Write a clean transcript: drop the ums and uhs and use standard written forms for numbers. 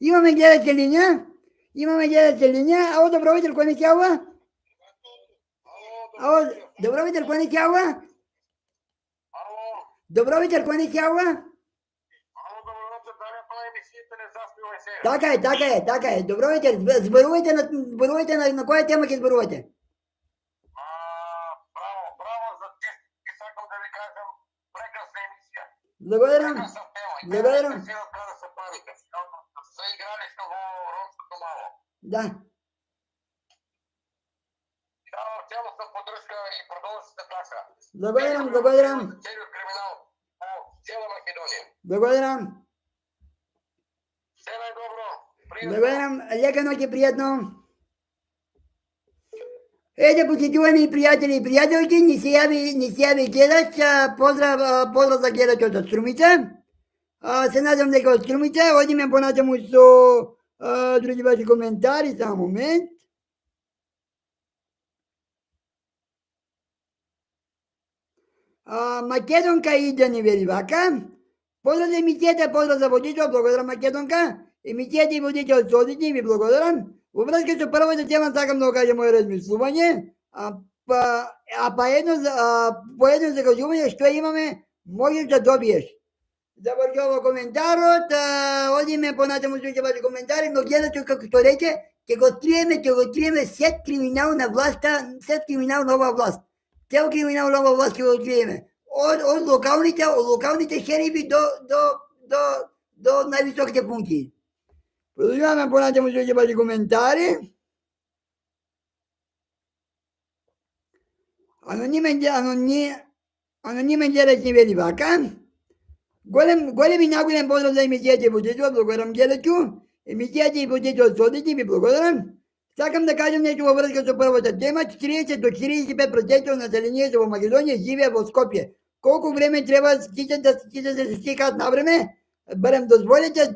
Имаме гледатели, не? Имаме гледатели, не? Ало, добро вечер, кой не тява? Ало, добро вечер, кой не тява? Добро вечер, кой не тява? Така е. Добро вечер. Зборувайте на коя тема ќе зборувате? Благодарам. Да. Цялостна поддръжка и продължителна такса. Благодарам. Целият криминал по цяла Македония. Благодарам. Все най-добро. Благодарам. Лека нощ и приятно. Ето, почитувани приятели и приятелки, не се яви гледач. Поздрав за гледач от Струмица. Се надам дека от Струмица. Одиме понатаму со други ваши коментари. Само момент. Македонка и да ни вели вака. Поздрав за емисията, поздрав за водител, благодарам Македонка. Емисията и водител с одите, ви благодарам. Во връзка со првата тема сакам да го кажам моје размислување. По едно закажување што имаме, можеш да добиеш. Завршува коментарот, одиме понатаму слушаме ваши коментари, но гледате како што рече, ќе го откриеме сет криминал на власта, сет криминал на ова власт. Цел криминал на ова власт ќе го откриеме. Од локалните шерифи до највисоките функции. Продължаваме понатаму слушаме ваши коментари. Анонимен гледач ни вели вака. Голем и наголем поздрав за емисијата и водител, благодарам гледачу. Емисијата и водител содите, ви благодарам. Сакам да кажам нешто во врска со првата тема. 40 до 45% од населението во Македонија живее во Скопје. Колку време треба да се стикаат на време? Барем дозволете